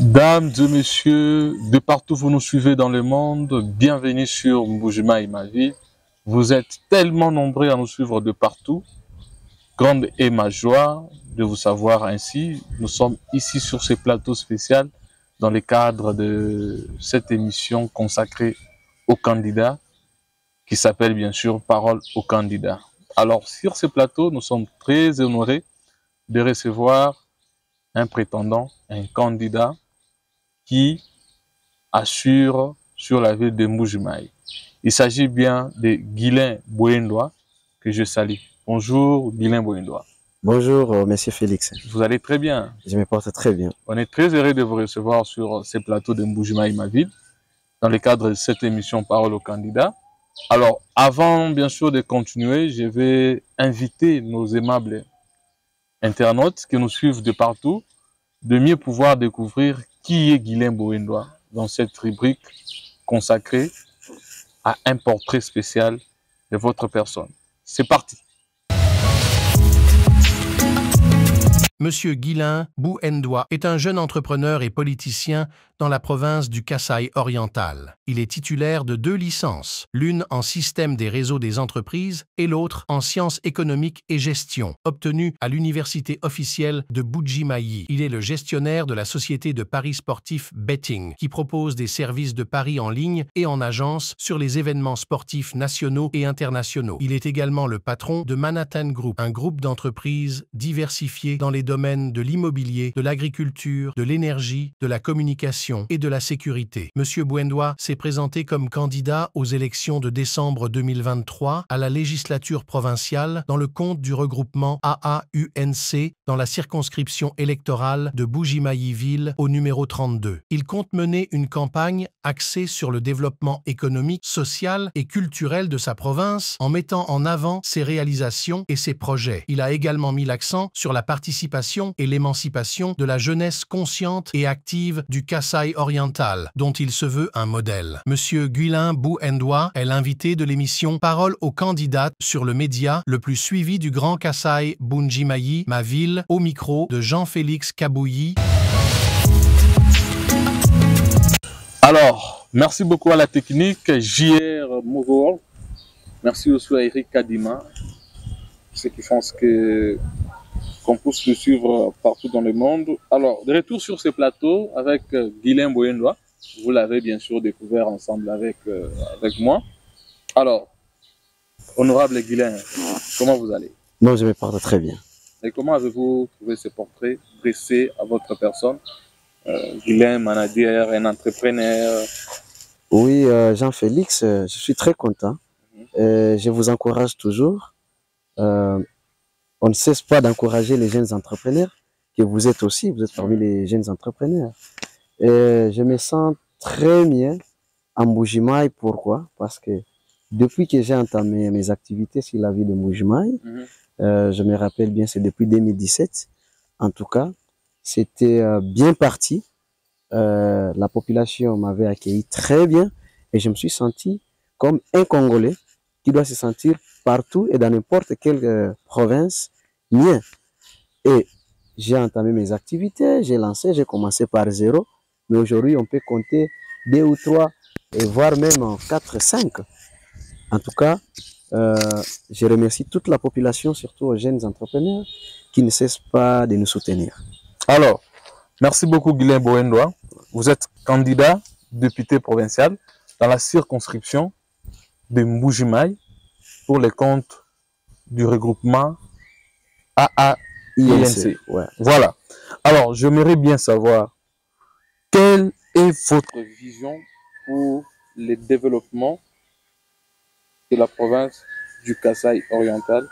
Dames et messieurs, de partout vous nous suivez dans le monde, bienvenue sur Mbuji-Mayi ma ville. Vous êtes tellement nombreux à nous suivre de partout. Grande est ma joie de vous savoir ainsi. Nous sommes ici sur ce plateau spécial dans le cadre de cette émission consacrée aux candidats qui s'appelle bien sûr Parole aux candidats. Alors sur ce plateau, nous sommes très honorés de recevoir un prétendant, un candidat qui assure sur la ville de Mbuji-Mayi. Il s'agit bien de Guilain Boyendois, que je salue. Bonjour Guilain Boyendois. Bonjour, monsieur Félix. Vous allez très bien? Je me porte très bien. On est très heureux de vous recevoir sur ces plateaux de Mbuji-Mayi ma ville, dans le cadre de cette émission Parole aux candidats. Alors, avant bien sûr de continuer, je vais inviter nos aimables internautes qui nous suivent de partout de mieux pouvoir découvrir qui est Guilain Boyendois dans cette rubrique consacrée à un portrait spécial de votre personne. C'est parti. Monsieur Guilain Boyendois est un jeune entrepreneur et politicien dans la province du Kasaï oriental. Il est titulaire de 2 licences, l'une en système des réseaux des entreprises et l'autre en sciences économiques et gestion, obtenues à l'université officielle de Mbuji-Mayi. Il est le gestionnaire de la société de paris sportifs Betting, qui propose des services de paris en ligne et en agence sur les événements sportifs nationaux et internationaux. Il est également le patron de Manhattan Group, un groupe d'entreprises diversifiées dans les domaines de l'immobilier, de l'agriculture, de l'énergie, de la communication et de la sécurité. Monsieur Boyendois s'est présenté comme candidat aux élections de décembre 2023 à la législature provinciale dans le compte du regroupement AAUNC dans la circonscription électorale de Mbuji-Mayi-Ville au numéro 32. Il compte mener une campagne axée sur le développement économique, social et culturel de sa province en mettant en avant ses réalisations et ses projets. Il a également mis l'accent sur la participation et l'émancipation de la jeunesse consciente et active du Kasaï oriental, dont il se veut un modèle. Monsieur Guilain Boyendois est l'invité de l'émission Parole aux candidats sur le média le plus suivi du Grand Kasaï, Mbuji-Mayi, ma ville, au micro de Jean-Félix Kabouyi. Alors, merci beaucoup à la technique, JR Mogol. Merci aussi à Eric Kadima, ceux qui font qu'on puisse le suivre partout dans le monde. Alors, de retour sur ce plateau avec Guilain Boyendois. Vous l'avez bien sûr découvert ensemble avec moi. Alors, honorable Guilain, comment vous allez? Non, je me porte très bien. Et comment avez-vous trouvé ce portrait dressé à votre personne? Guilain, manager, un entrepreneur. Oui, Jean-Félix, je suis très content. Je vous encourage toujours. On ne cesse pas d'encourager les jeunes entrepreneurs, que vous êtes aussi, vous êtes parmi les jeunes entrepreneurs. Et je me sens très bien à Mbuji-Mayi. Pourquoi? Parce que depuis que j'ai entamé mes activités sur la vie de Mbuji-Mayi, je me rappelle bien, c'est depuis 2017. En tout cas, c'était bien parti. La population m'avait accueilli très bien et je me suis senti comme un Congolais qui doit se sentir partout et dans n'importe quelle province bien. Et j'ai entamé mes activités, j'ai commencé par 0, mais aujourd'hui on peut compter 2 ou 3 et voire même 4, 5. En tout cas, je remercie toute la population, surtout aux jeunes entrepreneurs qui ne cessent pas de nous soutenir. Alors, merci beaucoup Guilain Boyendois. Vous êtes candidat député provincial dans la circonscription de Mbuji-Mayi pour les comptes du regroupement AAUNC. Ouais. Voilà. Alors, j'aimerais bien savoir quelle est votre vision pour le développement de la province du Kasaï oriental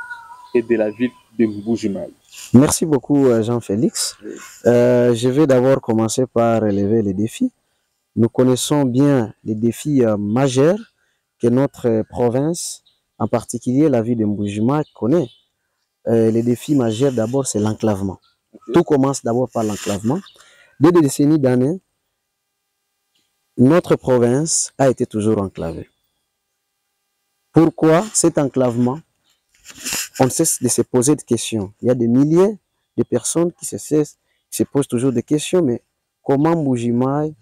et de la ville de Mbuji-Mayi. Merci beaucoup Jean-Félix. Je vais d'abord commencer par relever les défis. Nous connaissons bien les défis majeurs que notre province, en particulier la ville de Mbuji-Mayi, connaît. Les défis majeurs d'abord, c'est l'enclavement. Tout commence d'abord par l'enclavement. Dès des décennies d'années, notre province a été toujours enclavée. Pourquoi cet enclavement? On cesse de se poser des questions. Il y a des milliers de personnes qui se posent toujours des questions, mais comment Mbuji-Mayi,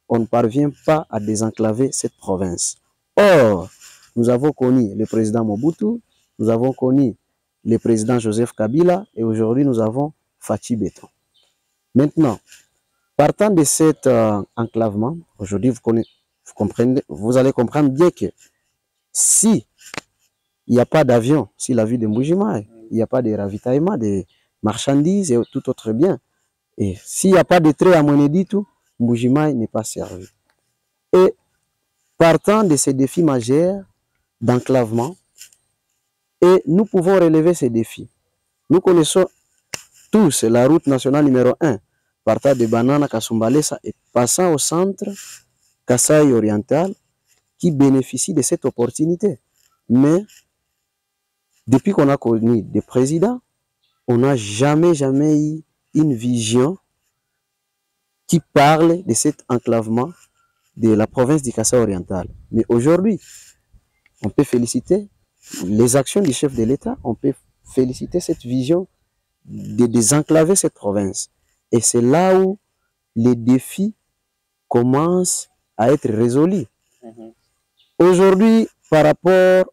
on ne parvient pas à désenclaver cette province. Or, nous avons connu le président Mobutu, nous avons connu le président Joseph Kabila et aujourd'hui nous avons Fachi Beton. Maintenant, partant de cet enclavement, aujourd'hui vous allez comprendre bien que si il n'y a pas d'avion, si la ville de Mbuji-Mayi, il n'y a pas de ravitaillement des marchandises et tout autre bien, et s'il n'y a pas de trait à Mweneditu, Mbuji-Mayi n'est pas servi. Et partant de ces défis majeurs d'enclavement, et nous pouvons relever ces défis. Nous connaissons tous la route nationale numéro 1, partant de Banana Kasumbalesa et passant au centre Kasaï oriental, qui bénéficie de cette opportunité. Mais depuis qu'on a connu des présidents, on n'a jamais eu une vision qui parle de cet enclavement de la province du Kasaï oriental. Mais aujourd'hui, on peut féliciter les actions du chef de l'État, on peut féliciter cette vision de désenclaver cette province. Et c'est là où les défis commencent à être résolus. Aujourd'hui, par rapport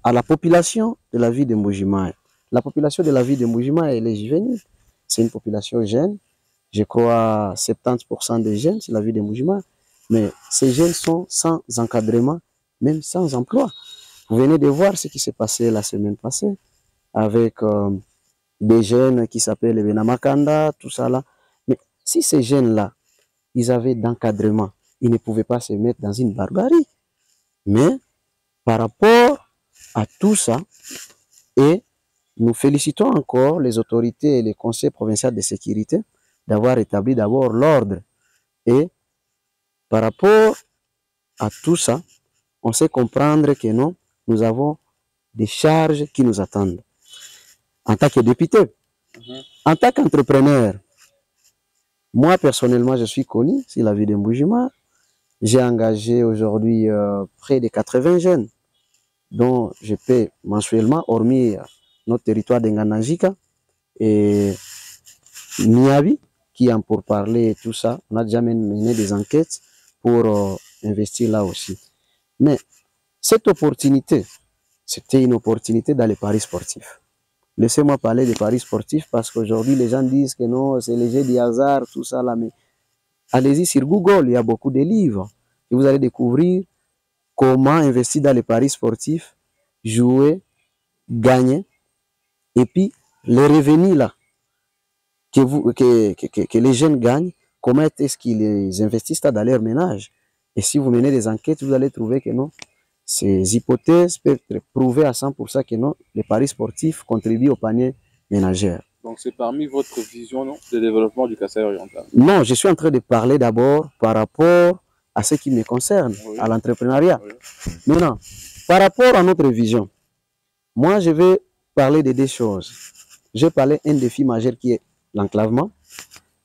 à la population de la ville de Mbuji-Mayi, la population de la ville de Mbuji-Mayi, elle est juvénile. C'est une population jeune. Je crois 70% des jeunes, c'est la ville de Mbuji-Mayi. Mais ces jeunes sont sans encadrement, même sans emploi. Vous venez de voir ce qui s'est passé la semaine passée avec des jeunes qui s'appellent les Benamakanda, tout ça là. Mais si ces jeunes-là, ils avaient d'encadrement, ils ne pouvaient pas se mettre dans une barbarie. Mais par rapport à tout ça, et nous félicitons encore les autorités et les conseils provinciaux de sécurité d'avoir établi d'abord l'ordre. Et par rapport à tout ça, on sait comprendre que non, nous avons des charges qui nous attendent. En tant que député, en tant qu'entrepreneur, moi personnellement, je suis connu sur la ville de Mbuji-Mayi. J'ai engagé aujourd'hui près de 80 jeunes dont je paie mensuellement, hormis notre territoire d'Nganajika et Miabi, qui en pour parler et tout ça. On a déjà mené des enquêtes pour investir là aussi. Mais cette opportunité, c'était une opportunité dans les paris sportifs. Laissez-moi parler des paris sportifs parce qu'aujourd'hui, les gens disent que non, c'est le jeu du hasard, tout ça là. Mais allez-y sur Google, il y a beaucoup de livres. Et vous allez découvrir comment investir dans les paris sportifs, jouer, gagner. Et puis, les revenus là, que les jeunes gagnent, comment est-ce qu'ils les investissent dans leur ménage. Et si vous menez des enquêtes, vous allez trouver que non, ces hypothèses peuvent prouver à 100% que non, les paris sportifs contribuent au panier ménagère. Donc c'est parmi votre vision de développement du Kasaï oriental? Non, je suis en train de parler d'abord par rapport à ce qui me concerne, oui, à l'entrepreneuriat. Oui. Maintenant, par rapport à notre vision, moi je vais parler de deux choses. J'ai parlé d'un défi majeur qui est l'enclavement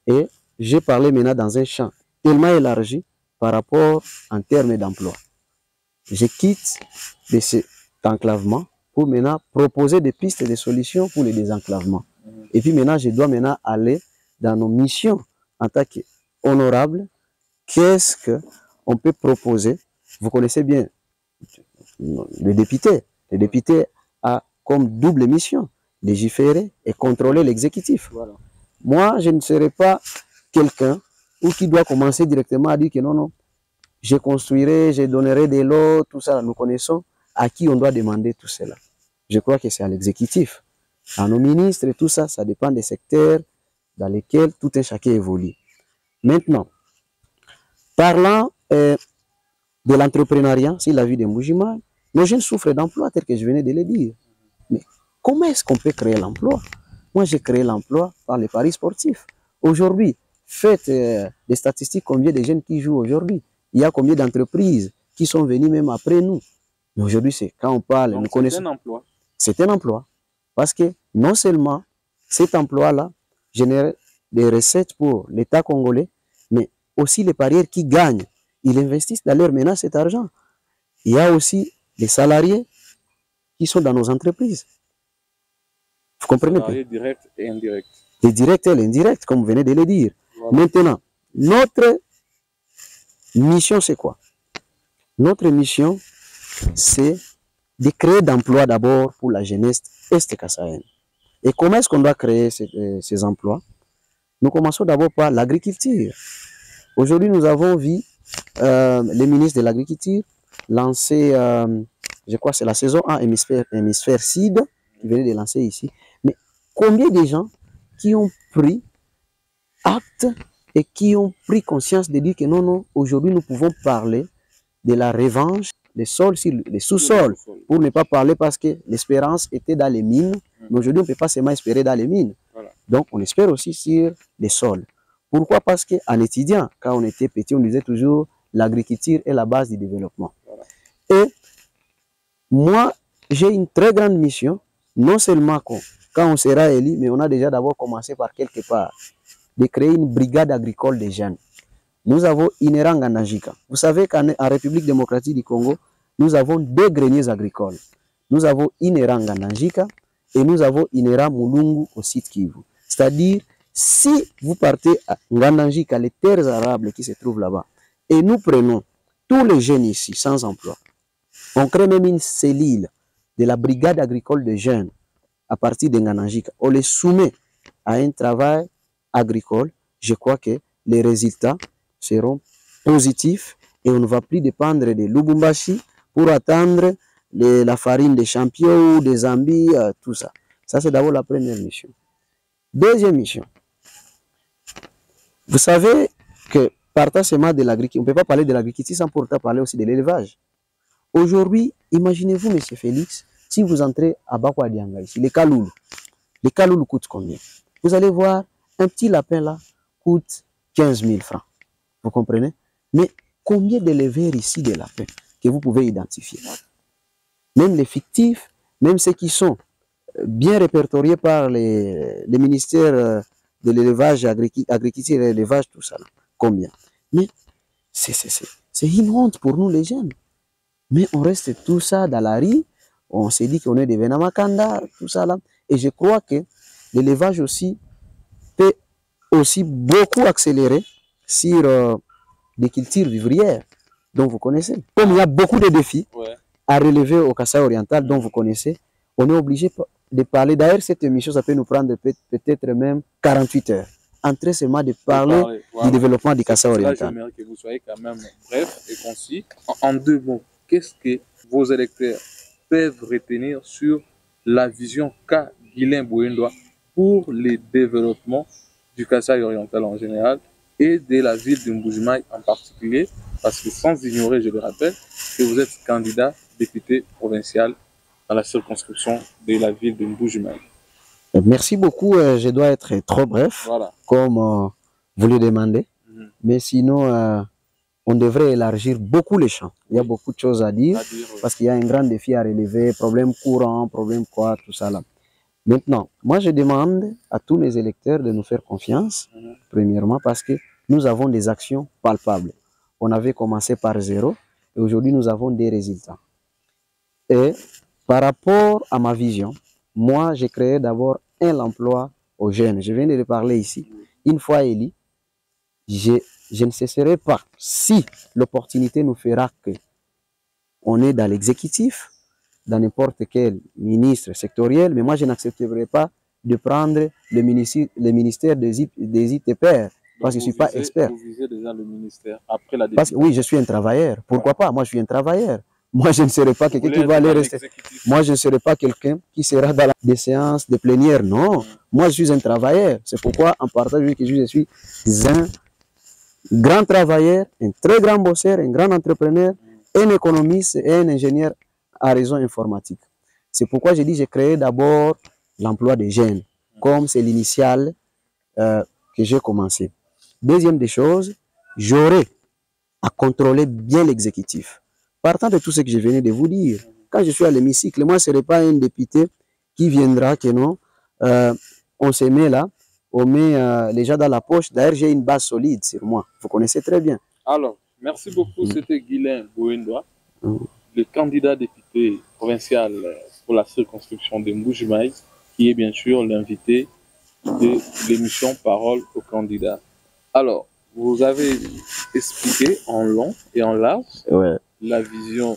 et j'ai parlé maintenant dans un champ tellement élargi par rapport en termes d'emploi. Je quitte de cet enclavement pour maintenant proposer des pistes et des solutions pour le désenclavement. Et puis maintenant, je dois maintenant aller dans nos missions en tant qu'honorable. Qu'est-ce qu'on peut proposer? Vous connaissez bien le député. Le député a comme double mission, légiférer et contrôler l'exécutif. Voilà. Moi, je ne serai pas quelqu'un qui doit commencer directement à dire que non, non, je construirai, je donnerai de l'eau, tout ça. Nous connaissons à qui on doit demander tout cela. Je crois que c'est à l'exécutif, à nos ministres et tout ça, ça dépend des secteurs dans lesquels tout un chacun évolue. Maintenant, parlant de l'entrepreneuriat, c'est la vie de Mbuji-Mayi, nos jeunes souffrent d'emploi, tel que je venais de le dire. Mais comment est-ce qu'on peut créer l'emploi? Moi, j'ai créé l'emploi par les paris sportifs. Aujourd'hui, faites des statistiques, combien de jeunes qui jouent aujourd'hui. Il y a combien d'entreprises qui sont venues même après nous. Mais aujourd'hui, c'est quand on parle, donc nous connaissons. C'est un emploi. C'est un emploi. Parce que non seulement cet emploi-là génère des recettes pour l'État congolais, mais aussi les parieurs qui gagnent. Ils investissent dans leur ménage cet argent. Il y a aussi les salariés qui sont dans nos entreprises. Vous comprenez? Salariés directs et indirects. Les directs et les indirects, comme vous venez de le dire. Voilà. Maintenant, Notre mission, c'est quoi? Notre mission, c'est de créer d'emplois d'abord pour la jeunesse est-kassaïenne. Et comment est-ce qu'on doit créer ces emplois? Nous commençons d'abord par l'agriculture. Aujourd'hui, nous avons vu les ministres de l'Agriculture lancer, je crois que c'est la saison 1, hémisphère Sud, qui venait de lancer ici. Mais combien de gens qui ont pris acte et qui ont pris conscience de dire que non, non, aujourd'hui nous pouvons parler de la revanche des sols sur les sous-sols, pour ne pas parler parce que l'espérance était dans les mines, mais aujourd'hui on ne peut pas seulement espérer dans les mines. Voilà. Donc on espère aussi sur les sols. Pourquoi? Parce qu'en étudiant, quand on était petit, on disait toujours l'agriculture est la base du développement. Voilà. Et moi, j'ai une très grande mission, non seulement quand on sera élu, mais on a déjà d'abord commencé par quelque part, de créer une brigade agricole des jeunes. Nous avons Ineranga Najika. Vous savez qu'en République démocratique du Congo, nous avons deux greniers agricoles. Nous avons Ineranga Najika et nous avons Inera Mulungu au site Kivu. C'est-à-dire, si vous partez à Ngananjika, les terres arables qui se trouvent là-bas, et nous prenons tous les jeunes ici sans emploi, on crée même une cellule de la brigade agricole des jeunes à partir de Ngananjika. On les soumet à un travail agricole. Je crois que les résultats seront positifs et on ne va plus dépendre de Lubumbashi pour attendre la farine des champions ou des Zambie, tout ça. Ça, c'est d'abord la première mission. Deuxième mission. Vous savez que partant seulement de l'agriculture, on ne peut pas parler de l'agriculture sans pourtant parler aussi de l'élevage. Aujourd'hui, imaginez-vous, M. Félix, si vous entrez à Bakwadianga ici, les kaloulous. Les kaloulous coûtent combien? Vous allez voir, un petit lapin là coûte 15 000 francs. Vous comprenez? Mais combien d'éleveurs ici de lapins que vous pouvez identifier? Même les fictifs, même ceux qui sont bien répertoriés par les ministères de l'élevage, agriculture et l'élevage, tout ça. Là. Combien? Mais c'est une honte pour nous les jeunes. Mais on reste tout ça dans la rue, on s'est dit qu'on est des Venamakanda, tout ça là. Et je crois que l'élevage aussi peut aussi beaucoup accélérer sur des cultures vivrières, dont vous connaissez. Comme il y a beaucoup de défis à relever au Kasaï oriental, dont vous connaissez, on est obligé de parler. D'ailleurs, cette émission, ça peut nous prendre peut-être même 48 heures. Entrer seulement de parler du développement du Kasaï oriental. J'aimerais que vous soyez quand même bref et concis. En deux mots, qu'est-ce que vos électeurs peuvent retenir sur la vision qu'a Guilain Bouendoua pour le développement du Kasaï oriental en général et de la ville de Mbujimaï en particulier, parce que sans ignorer, je le rappelle, que vous êtes candidat député provincial dans la circonscription de la ville de Mbujimaï. Merci beaucoup, je dois être trop bref, comme vous le demandez, mais sinon, on devrait élargir beaucoup les champs. Il y a beaucoup de choses à dire, parce qu'il y a un grand défi à relever, problème courant, problème quoi, tout ça là. Maintenant, moi je demande à tous mes électeurs de nous faire confiance, premièrement, parce que nous avons des actions palpables. On avait commencé par zéro, et aujourd'hui nous avons des résultats. Et par rapport à ma vision, moi j'ai créé d'abord un emploi aux jeunes. Je viens de le parler ici. Une fois élu, je ne cesserai pas, si l'opportunité nous fera que on est dans l'exécutif, dans n'importe quel ministre sectoriel, mais moi je n'accepterai pas de prendre le ministère des ITPR, parce que je ne suis pas expert. Vous visez déjà le ministère après la parce que, oui, je suis un travailleur. Pourquoi pas? Moi je suis un travailleur. Moi je ne serai pas quelqu'un qui va aller rester. Moi je ne serai pas quelqu'un qui sera dans des séances de plénière. Non, moi je suis un travailleur. C'est pourquoi en partage que je suis un grand travailleur, un très grand bosseur, un grand entrepreneur, un économiste et un ingénieur à réseau informatique. C'est pourquoi j'ai dit j'ai créé d'abord l'emploi des jeunes, comme c'est l'initiale que j'ai commencé. Deuxième des choses, j'aurai à contrôler bien l'exécutif. Partant de tout ce que je venais de vous dire, quand je suis à l'hémicycle, moi, ce n'est pas un député qui viendra que non, on se met là, on met les gens dans la poche. D'ailleurs, j'ai une base solide sur moi. Vous connaissez très bien. Alors, merci beaucoup. C'était Guilain Bouendoua, le candidat député provincial pour la circonscription de Mbujimaï, qui est bien sûr l'invité de l'émission Parole aux candidats. Alors, vous avez expliqué en long et en large Ouais. la vision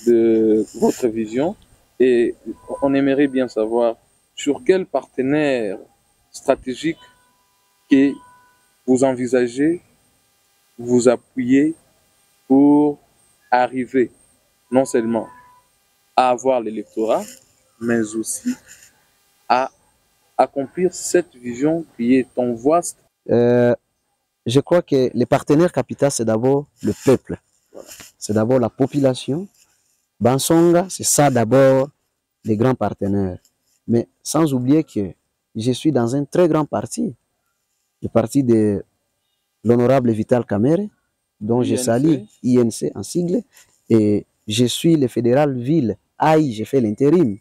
de votre vision et on aimerait bien savoir sur quel partenaire stratégique que vous envisagez vous appuyer pour arriver non seulement à avoir l'électorat, mais aussi à accomplir cette vision qui est en voie. Je crois que les partenaires capitaux, c'est d'abord le peuple. C'est d'abord la population. Bansonga, c'est ça d'abord les grands partenaires. Mais sans oublier que je suis dans un très grand parti, le parti de l'honorable Vital Kamerhe, dont je salue INC en sigle, et je suis le fédéral ville. Aïe, j'ai fait l'intérim.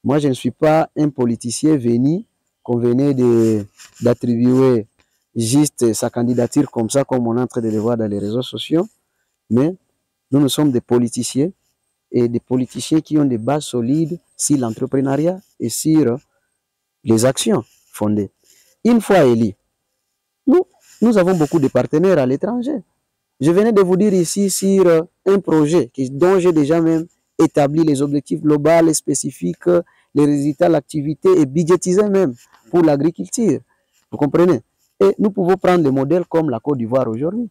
Moi, je ne suis pas un politicien venu qu'on venait d'attribuer juste sa candidature comme ça, comme on est en train de le voir dans les réseaux sociaux. Mais nous sommes des politiciens et des politiciens qui ont des bases solides sur l'entrepreneuriat et sur les actions fondées. Une fois élu, nous avons beaucoup de partenaires à l'étranger. Je venais de vous dire ici sur un projet dont j'ai déjà même établi les objectifs globaux et spécifiques, les résultats, l'activité et budgétisé même pour l'agriculture. Vous comprenez? Et nous pouvons prendre des modèles comme la Côte d'Ivoire aujourd'hui.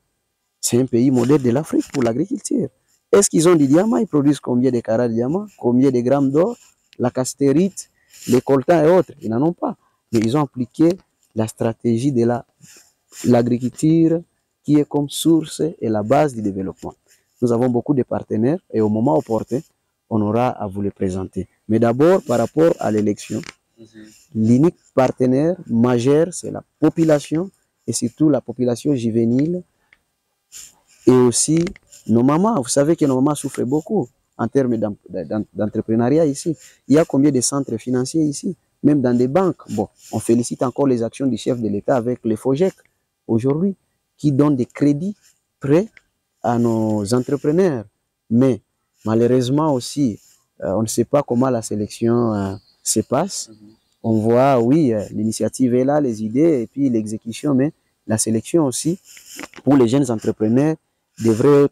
C'est un pays modèle de l'Afrique pour l'agriculture. Est-ce qu'ils ont du diamant? Ils produisent combien de carats de diamant? Combien de grammes d'or? La castérite, les coltans et autres, ils n'en ont pas. Mais ils ont appliqué la stratégie de l'agriculture qui est comme source et la base du développement. Nous avons beaucoup de partenaires et au moment opportun, on aura à vous les présenter. Mais d'abord, par rapport à l'élection, l'unique partenaire majeur, c'est la population et surtout la population juvénile et aussi nos mamans. Vous savez que nos mamans souffrent beaucoup en termes d'entrepreneuriat ici. Il y a combien de centres financiers ici? Même dans des banques. Bon, on félicite encore les actions du chef de l'État avec les FOGEC aujourd'hui, qui donnent des crédits prêts à nos entrepreneurs. Mais malheureusement aussi, on ne sait pas comment la sélection se passe. On voit, oui, l'initiative est là, les idées et puis l'exécution, mais la sélection aussi, pour les jeunes entrepreneurs, devrait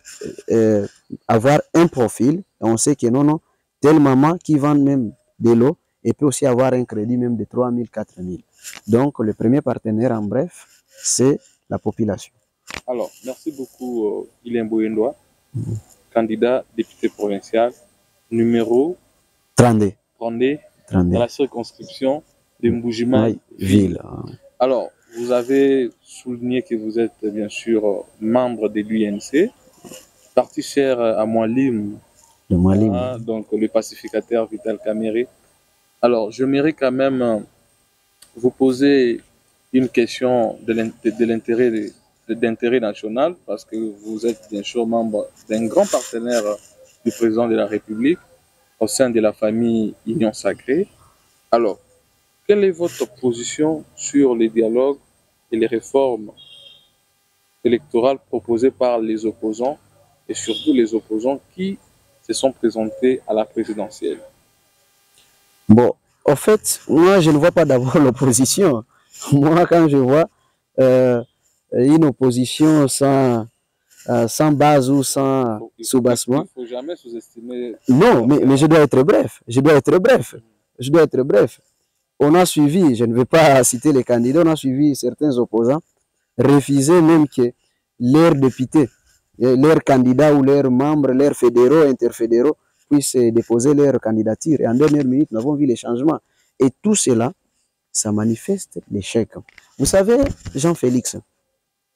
avoir un profil. Et on sait que non, telle maman qui vend même de l'eau, elle peut aussi avoir un crédit même de 3 000, 4 000. Donc, le premier partenaire, en bref, c'est la population. Alors, merci beaucoup, Guilain Bouendoua, candidat député provincial, numéro 32. Dans la circonscription de Mbuji-Mayi ville. Alors, vous avez souligné que vous êtes bien sûr membre de l'UNC, parti cher à Moualim, donc le pacificateur Vital Kamerhe. Alors, j'aimerais quand même vous poser une question d'intérêt national, parce que vous êtes bien sûr membre d'un grand partenaire du président de la République au sein de la famille Union Sacrée. Alors, quelle est votre position sur les dialogues et les réformes électorales proposées par les opposants et surtout les opposants qui se sont présentés à la présidentielle? Bon, en fait, moi, je ne vois pas d'abord l'opposition. Moi, quand je vois une opposition sans base ou sans soubassement. Il ne faut jamais sous-estimer. Non, mais je dois être bref. Je dois être bref. On a suivi, je ne vais pas citer les candidats, on a suivi certains opposants refuser même que leurs députés, leurs candidats ou leurs membres, leurs fédéraux, interfédéraux puissent déposer leur candidature. Et en dernière minute, nous avons vu les changements. Et tout cela, ça manifeste l'échec. Vous savez, Jean-Félix,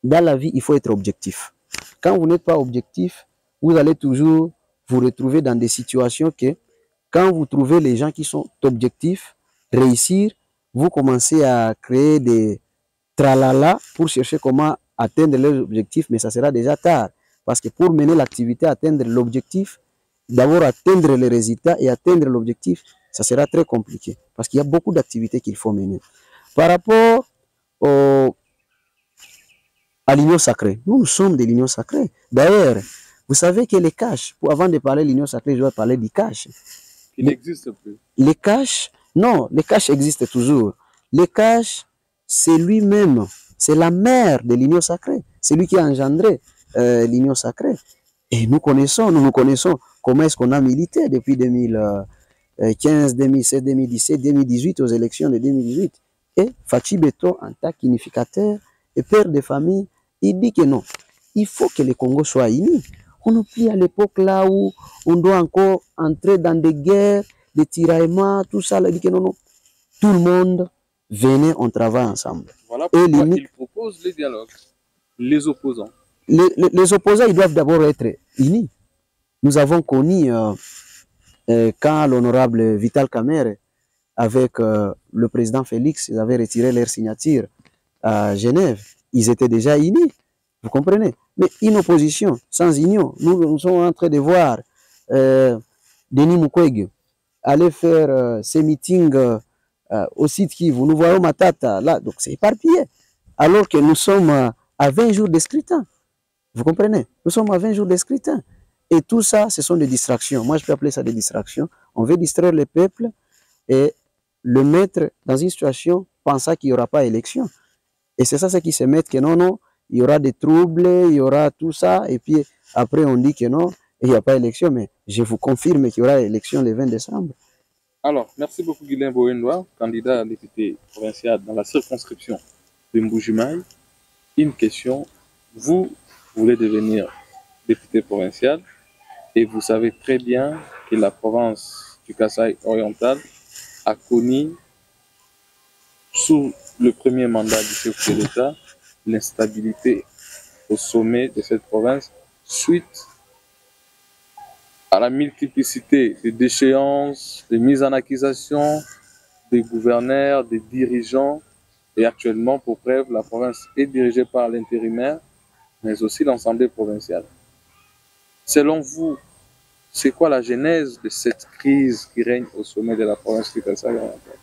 dans la vie, il faut être objectif. Quand vous n'êtes pas objectif, vous allez toujours vous retrouver dans des situations que, quand vous trouvez les gens qui sont objectifs, réussir, vous commencez à créer des tralala pour chercher comment atteindre leurs objectifs, mais ça sera déjà tard. Parce que pour mener l'activité, atteindre l'objectif, d'abord atteindre les résultats et atteindre l'objectif, ça sera très compliqué. Parce qu'il y a beaucoup d'activités qu'il faut mener. Par rapport à l'Union sacrée, nous sommes de l'Union sacrée. D'ailleurs, vous savez que les caches, avant de parler de l'Union sacrée, je dois parler du cash. Il n'existe plus. Les caches, non, les caches existent toujours. Les caches, c'est lui-même, c'est la mère de l'union sacrée. C'est lui qui a engendré l'union sacrée. Et nous nous connaissons comment est-ce qu'on a milité depuis 2015, 2016, 2017, 2018, aux élections de 2018. Et Fachi Beto, en tant qu'unificateur et père de famille, il dit que non, il faut que le Congo soit uni. On n'est plus à l'époque là où on doit encore entrer dans des guerres, des tiraillements, tout ça. Il dit que non, non, tout le monde, venez, on travaille ensemble. Voilà pourquoi il propose les dialogues, les opposants. Les opposants, ils doivent d'abord être unis. Nous avons connu quand l'honorable Vital Kamerhe, avec le président Félix, ils avaient retiré leur signature à Genève. Ils étaient déjà unis, vous comprenez? Mais une opposition sans union, nous sommes en train de voir Denis Mukwege aller faire ses meetings au site Kivu. Nous voyons Matata là, donc c'est éparpillé. Alors que nous sommes à 20 jours de scrutin. Vous comprenez? Nous sommes à 20 jours de scrutin. Et tout ça, ce sont des distractions. Moi, je peux appeler ça des distractions. On veut distraire le peuple et le mettre dans une situation pensant qu'il n'y aura pas élection. Et c'est ça ce qui se met que non, non, il y aura des troubles, il y aura tout ça. Et puis après, on dit que non, il n'y a pas élection. Mais je vous confirme qu'il y aura élection le 20 décembre. Alors, merci beaucoup Guilain Boendoua, candidat à député provincial dans la circonscription de Mbujimayi. Une question, vous voulez devenir député provincial et vous savez très bien que la province du Kasaï oriental a connu, sous le premier mandat du chef de l'État, l'instabilité au sommet de cette province suite à la multiplicité de déchéances, de mises en accusation, des gouverneurs, des dirigeants. Et actuellement, pour preuve, la province est dirigée par l'intérimaire, mais aussi l'Assemblée provinciale. Selon vous, c'est quoi la genèse de cette crise qui règne au sommet de la province du Kasaï oriental?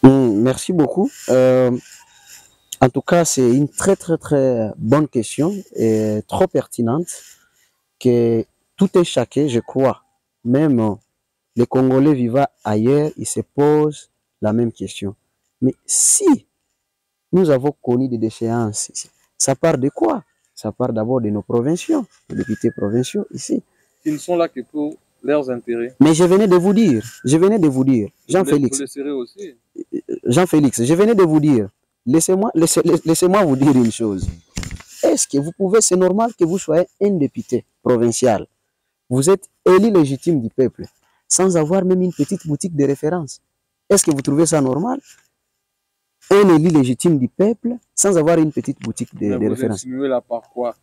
Merci beaucoup. En tout cas, c'est une très bonne question et trop pertinente que tout un chacun, je crois, même les Congolais vivant ailleurs, ils se posent la même question. Mais si nous avons connu des déchéances, ça part de quoi? Ça part d'abord de nos provinciaux, les députés provinciaux ici. Qui ne sont là que pour leurs intérêts. Mais je venais de vous dire, Jean-Félix. Vous le serez aussi. Jean-Félix, je venais de vous dire, laissez-moi vous dire une chose. Est-ce que vous pouvez, c'est normal que vous soyez un député provincial, vous êtes élu légitime du peuple, sans avoir même une petite boutique de référence. Est-ce que vous trouvez ça normal? Un élu légitime du peuple, sans avoir une petite boutique de référence. Vous là par quoi?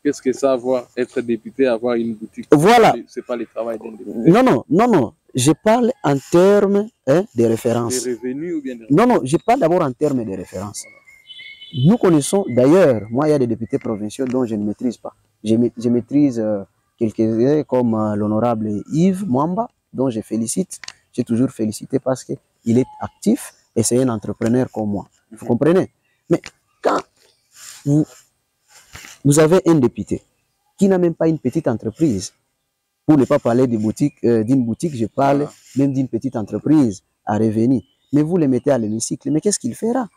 Qu'est-ce que ça avoir, être député, avoir une boutique? Voilà. C'est pas le travail d'un député. Non. Je parle en termes de référence. Des revenus ou bien des... Non, je parle d'abord en termes de référence. Nous connaissons, d'ailleurs, moi, il y a des députés provinciaux dont je ne maîtrise pas. Je maîtrise quelques-uns comme l'honorable Yves Mwamba, dont je félicite. J'ai toujours félicité parce qu'il est actif et c'est un entrepreneur comme moi. Vous comprenez? Mais quand vous avez un député qui n'a même pas une petite entreprise, pour ne pas parler d'une boutique, je parle même d'une petite entreprise à revenu. Mais vous le mettez à l'hémicycle, mais qu'est-ce qu'il fera?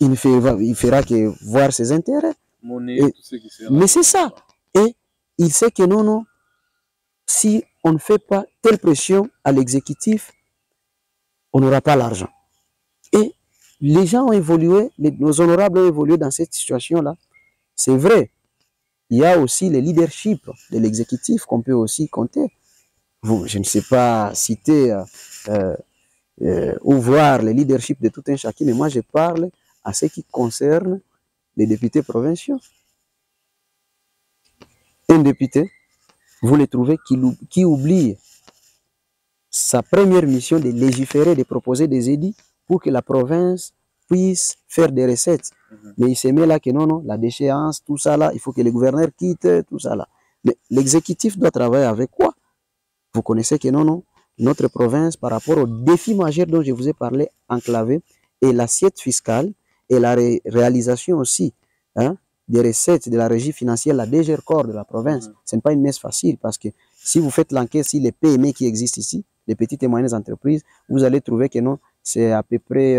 Il ne fera que voir ses intérêts. Monnaie, tout ce qui sera. Mais c'est ça. Et il sait que non, si on ne fait pas telle pression à l'exécutif, on n'aura pas l'argent. Et les gens ont évolué, nos honorables ont évolué dans cette situation-là. C'est vrai. Il y a aussi le leadership de l'exécutif qu'on peut aussi compter. Je ne sais pas citer ou voir le leadership de tout un chacun, mais moi je parle à ce qui concerne les députés provinciaux. Un député, vous le trouvez qui oublie sa première mission de légiférer, de proposer des édits pour que la province puisse faire des recettes. Mais il se met là que non, la déchéance, tout ça là, il faut que les gouverneurs quittent, tout ça là. Mais l'exécutif doit travailler avec quoi? Vous connaissez que non, notre province, par rapport aux défis majeurs dont je vous ai parlé, enclavé, et l'assiette fiscale, et la réalisation aussi des recettes de la régie financière, la DGRCOR de la province, ce n'est pas une messe facile, parce que si vous faites l'enquête sur les PME qui existent ici, les petites et moyennes entreprises, vous allez trouver que non, c'est à peu près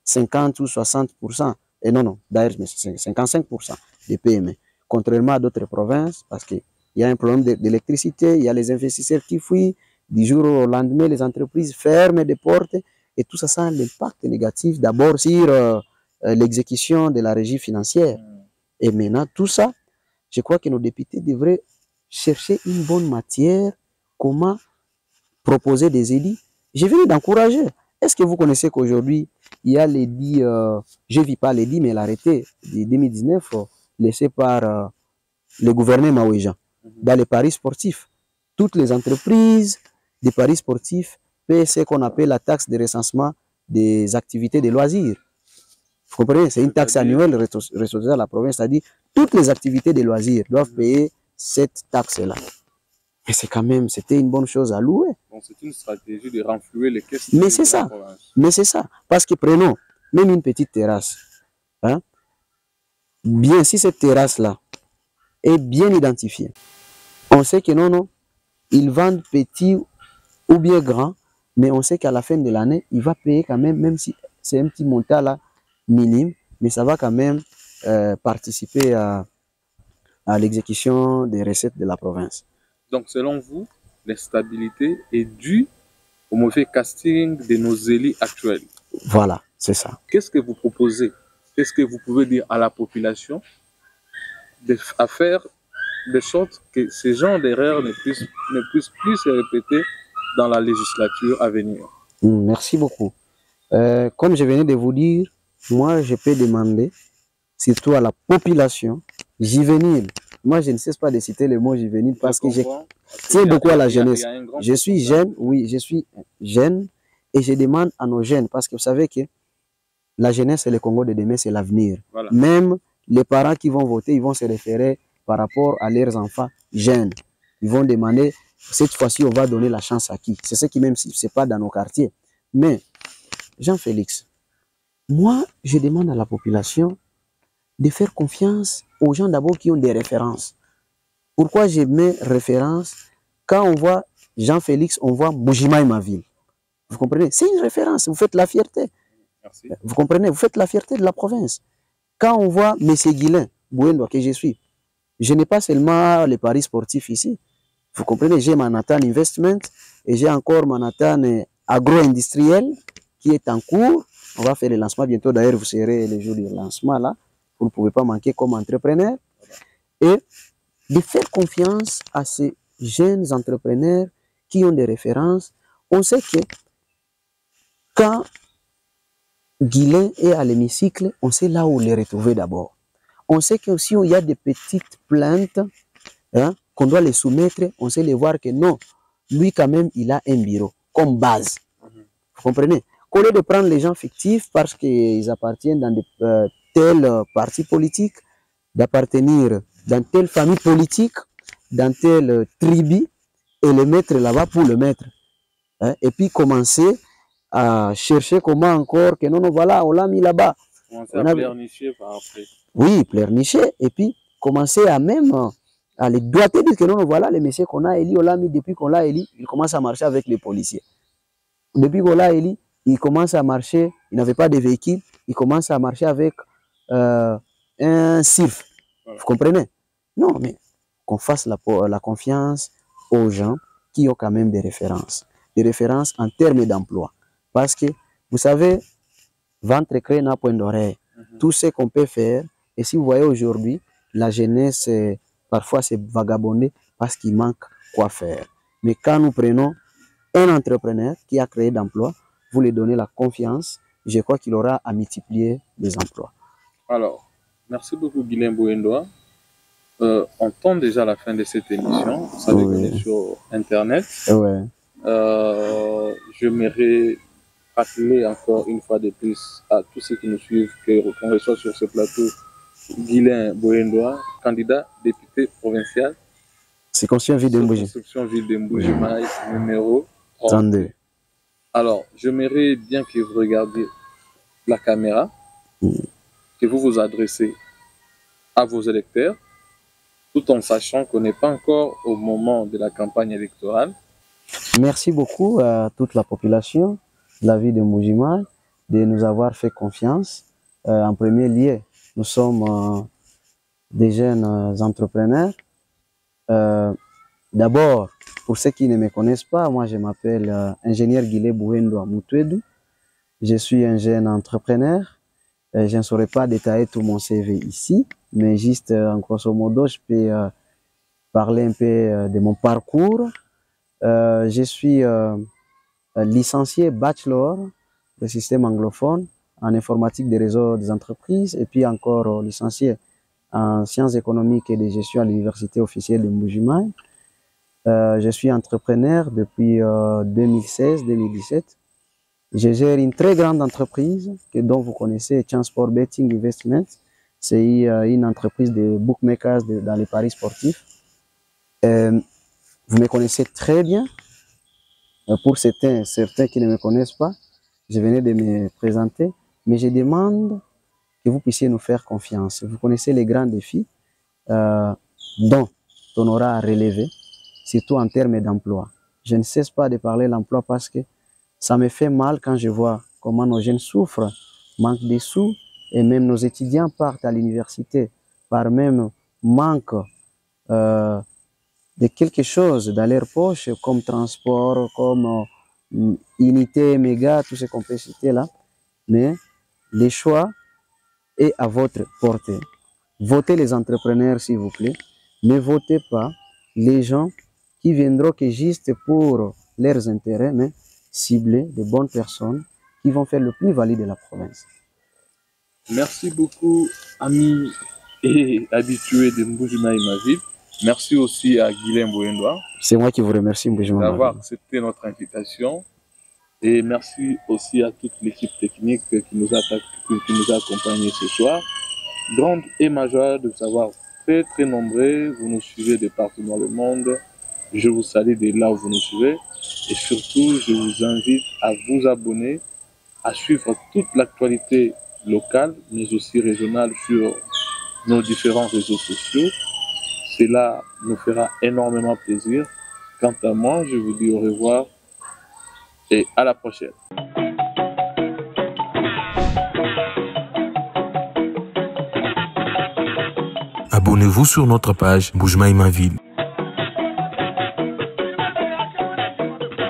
50 ou 60% Et non, non, d'ailleurs, c'est 55% des PME. Contrairement à d'autres provinces, parce qu'il y a un problème d'électricité, il y a les investisseurs qui fuient, du jour au lendemain, les entreprises ferment des portes, et tout ça, ça a un impact négatif d'abord sur l'exécution de la régie financière. Et maintenant, tout ça, je crois que nos députés devraient chercher une bonne matière, comment proposer des édits. Je viens d'encourager. Est-ce que vous connaissez qu'aujourd'hui, il y a l'édit, je ne vis pas l'édit, mais l'arrêté de 2019 laissé par le gouverneur Maouéja dans les paris sportifs. Toutes les entreprises des paris sportifs paient ce qu'on appelle la taxe de recensement des activités de loisirs. Vous comprenez? C'est une taxe annuelle ressortissant à la province, c'est-à-dire toutes les activités de loisirs doivent payer cette taxe-là. Mais c'est quand même, c'était une bonne chose à louer. Donc c'est une stratégie de renflouer les caisses. Mais c'est ça. Mais c'est ça. Parce que prenons même une petite terrasse. Hein? Bien, si cette terrasse-là est bien identifiée, on sait que non, non, ils vendent petit ou bien grand, mais on sait qu'à la fin de l'année, il va payer quand même si c'est un petit montant là, minime, mais ça va quand même participer à l'exécution des recettes de la province. Donc, selon vous, l'instabilité est due au mauvais casting de nos élus actuels. Voilà, c'est ça. Qu'est-ce que vous proposez? Qu'est-ce que vous pouvez dire à la population à faire de sorte que ces genres d'erreurs ne puissent plus se répéter dans la législature à venir? Merci beaucoup. Comme je venais de vous dire, moi, je peux demander, surtout à la population juvénile. Moi, je ne cesse pas de citer le mot juvénile parce que je tiens beaucoup à la jeunesse. Je suis jeune, oui, je suis jeune et je demande à nos jeunes parce que vous savez que la jeunesse, c'est le Congo de demain, c'est l'avenir. Voilà. Même les parents qui vont voter, ils vont se référer par rapport à leurs enfants jeunes. Ils vont demander, cette fois-ci, on va donner la chance à qui? C'est ce qui, même si ce n'est pas dans nos quartiers. Mais, Jean-Félix, moi, je demande à la population de faire confiance aux gens d'abord qui ont des références. Pourquoi je mets référence? Quand on voit Jean-Félix, on voit Mbujimayi ma ville. Vous comprenez? C'est une référence, vous faites la fierté. Merci. Vous comprenez? Vous faites la fierté de la province. Quand on voit M. Guilain Bouendoua, que je suis, je n'ai pas seulement les paris sportifs ici. Vous comprenez? J'ai Manhattan Investment et j'ai encore Manhattan Agro-Industriel qui est en cours. On va faire le lancement bientôt. D'ailleurs, vous serez le jour du lancement là. Vous ne pouvez pas manquer comme entrepreneur. Et de faire confiance à ces jeunes entrepreneurs qui ont des références. On sait que quand Guilain est à l'hémicycle, on sait là où les retrouver d'abord. On sait qu'aussi il y a des petites plaintes hein, qu'on doit les soumettre, on sait les voir que non, lui quand même il a un bureau comme base. Vous comprenez? Qu'au lieu de prendre les gens fictifs parce qu'ils appartiennent dans tel parti politique, d'appartenir dans telle famille politique, dans telle tribu, et le mettre là-bas pour le mettre. Hein, et puis commencer à chercher comment encore que non, non, voilà, on l'a mis là-bas. Commencer à pleurnicher par après. Oui, pleurnicher, et puis commencer à même à les doiter, dire que non, non, voilà, les messieurs qu'on a élis, on l'a mis depuis qu'on l'a élu, il commence à marcher avec les policiers. Depuis qu'on l'a élu, il commence à marcher, il n'avait pas de véhicule, il commence à marcher avec un CIF. Voilà. Vous comprenez? Non, mais qu'on fasse la confiance aux gens qui ont quand même des références en termes d'emploi. Parce que, vous savez, ventre crée n'a point d'oreille. Tout ce qu'on peut faire, et si vous voyez aujourd'hui, la jeunesse, parfois c'est vagabondé parce qu'il manque quoi faire. Mais quand nous prenons un entrepreneur qui a créé d'emplois, vous lui donnez la confiance, je crois qu'il aura à multiplier les emplois. Alors, merci beaucoup Guilain Bouendoua. On tend déjà à la fin de cette émission, ça devient sur Internet. Ouais. J'aimerais rappeler encore une fois de plus à tous ceux qui nous suivent qu'on reçoit sur ce plateau Guilain Bouendoua, candidat député provincial. Circonscription ville de Mbujimayi, numéro 32. Alors, j'aimerais bien que vous regardiez la caméra, que vous vous adressez à vos électeurs, tout en sachant qu'on n'est pas encore au moment de la campagne électorale. Merci beaucoup à toute la population de la ville de Mbujimayi de nous avoir fait confiance En premier lieu, nous sommes des jeunes entrepreneurs. D'abord, pour ceux qui ne me connaissent pas, moi je m'appelle ingénieur Guilé Bouendwa Moutouedou. Je suis un jeune entrepreneur. Je ne saurais pas détailler tout mon CV ici, mais juste en grosso modo, je peux parler un peu de mon parcours. Je suis licencié bachelor de système anglophone en informatique des réseaux des entreprises et puis encore licencié en sciences économiques et de gestion à l'université officielle de Mbuji-Mayi. Je suis entrepreneur depuis 2016-2017. Je gère une très grande entreprise dont vous connaissez, Transport Betting Investment. C'est une entreprise de bookmakers dans les paris sportifs. Vous me connaissez très bien. Pour certains qui ne me connaissent pas, je venais de me présenter, mais je demande que vous puissiez nous faire confiance. Vous connaissez les grands défis dont on aura à relever, surtout en termes d'emploi. Je ne cesse pas de parler de l'emploi parce que ça me fait mal quand je vois comment nos jeunes souffrent, manquent des sous, et même nos étudiants partent à l'université par même manque de quelque chose dans leur poche, comme transport, comme unité, méga, toutes ces complexités-là. Mais le choix est à votre portée. Votez les entrepreneurs, s'il vous plaît. Ne votez pas les gens qui viendront que juste pour leurs intérêts, mais cibler de bonnes personnes qui vont faire le plus-value de la province. Merci beaucoup, amis et habitués de Mbuji-Mayi Maviv. Merci aussi à Guilhem Bouendwa. C'est moi qui vous remercie, Mbuji-Mayi, d'avoir accepté notre invitation. Et merci aussi à toute l'équipe technique qui nous a accompagnés ce soir. Grande et majeure de savoir très très nombreux. Vous nous suivez de partout dans le monde. Je vous salue de là où vous nous suivez. Et surtout, je vous invite à vous abonner, à suivre toute l'actualité locale, mais aussi régionale sur nos différents réseaux sociaux. Cela nous fera énormément plaisir. Quant à moi, je vous dis au revoir et à la prochaine. Abonnez-vous sur notre page Mbuji-Mayi Ville.